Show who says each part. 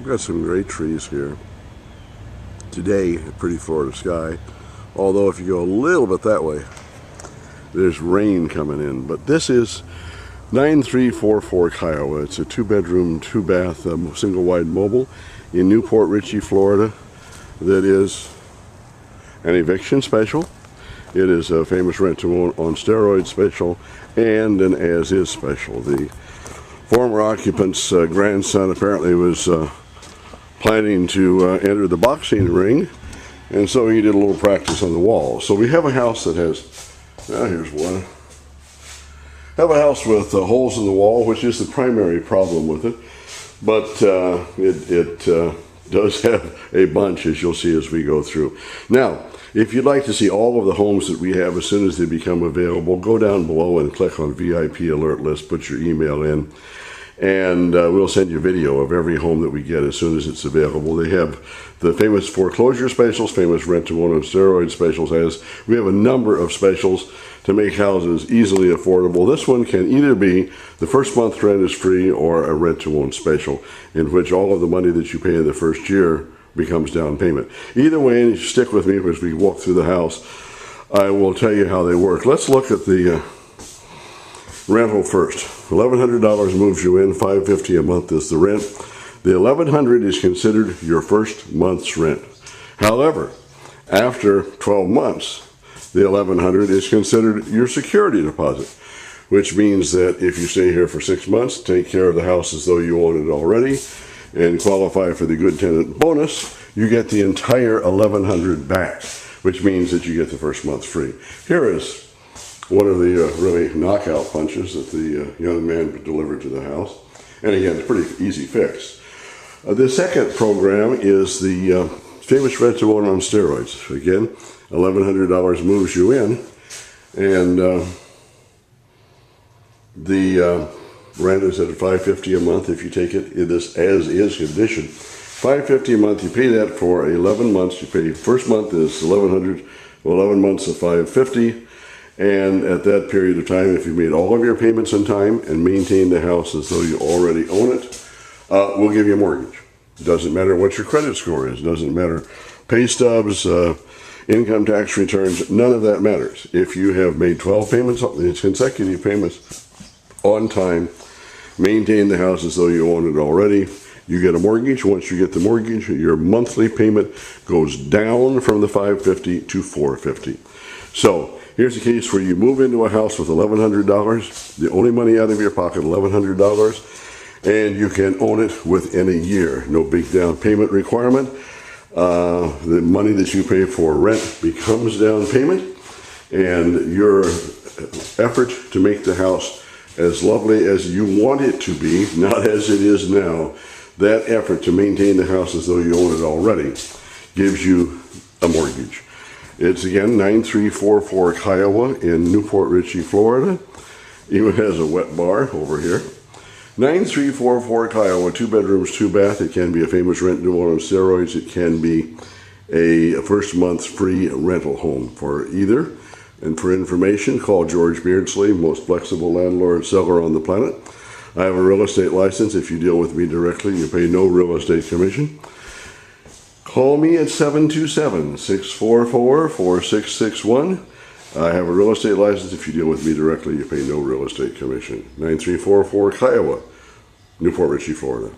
Speaker 1: We've got some great trees here. Today, a pretty Florida sky. Although if you go a little bit that way, there's rain coming in. But this is 9344 Kiowa. It's a 2-bedroom, 2-bath, single-wide mobile in Newport Richey, Florida. That is an eviction special. It is a famous rent-to-own on steroids special and an as-is special. The former occupant's grandson apparently was planning to enter the boxing ring, and so he did a little practice on the wall. So we have a house that has, here's one. Have a house with holes in the wall, which is the primary problem with it, but it does have a bunch, as you'll see as we go through. Now, if you'd like to see all of the homes that we have as soon as they become available, go down below and click on VIP alert list, put your email in, and we'll send you a video of every home that we get as soon as it's available. They have the famous foreclosure specials, famous rent-to-own on steroids specials, as we have a number of specials to make houses easily affordable. This one can either be the first month rent is free or a rent-to-own special, in which all of the money that you pay in the first year becomes down payment. Either way, and you stick with me as we walk through the house, I will tell you how they work. Let's look at the rental first. $1,100 moves you in, $550 a month is the rent. The $1,100 is considered your first month's rent. However, after 12 months, the $1,100 is considered your security deposit, which means that if you stay here for 6 months, take care of the house as though you own it already, and qualify for the good tenant bonus, you get the entire $1,100 back, which means that you get the first month free. Here is one of the really knockout punches that the young man delivered to the house. And again, it's a pretty easy fix. The second program is the famous rent-to-own on steroids. Again, $1,100 moves you in, and the rent is at $550 a month if you take it in this as-is condition. $550 a month, you pay that for 11 months. You pay, first month is $1,100, 11 months of $550. And at that period of time, if you made all of your payments in time and maintained the house as though you already own it, we'll give you a mortgage. It doesn't matter what your credit score is. It doesn't matter pay stubs, income tax returns, none of that matters. If you have made 12 payments, consecutive payments on time, maintain the house as though you own it already, you get a mortgage. Once you get the mortgage, your monthly payment goes down from the $550 to $450. So here's a case where you move into a house with $1,100, the only money out of your pocket, $1,100, and you can own it within a year. No big down payment requirement. The money that you pay for rent becomes down payment, and your effort to make the house as lovely as you want it to be, not as it is now, that effort to maintain the house as though you own it already gives you a mortgage. It's again 9344 Kiowa in Newport Richey, Florida. Even has a wet bar over here. 9344 Kiowa, 2 bedrooms, 2 bath. It can be a famous rent-to-own on steroids. It can be a first month free rental home for either. And for information, call George Beardsley, most flexible landlord seller on the planet. I have a real estate license. If you deal with me directly, you pay no real estate commission. Call me at 727-644-4661. I have a real estate license. If you deal with me directly, you pay no real estate commission. 9344 Kiowa, Newport Richey, Florida.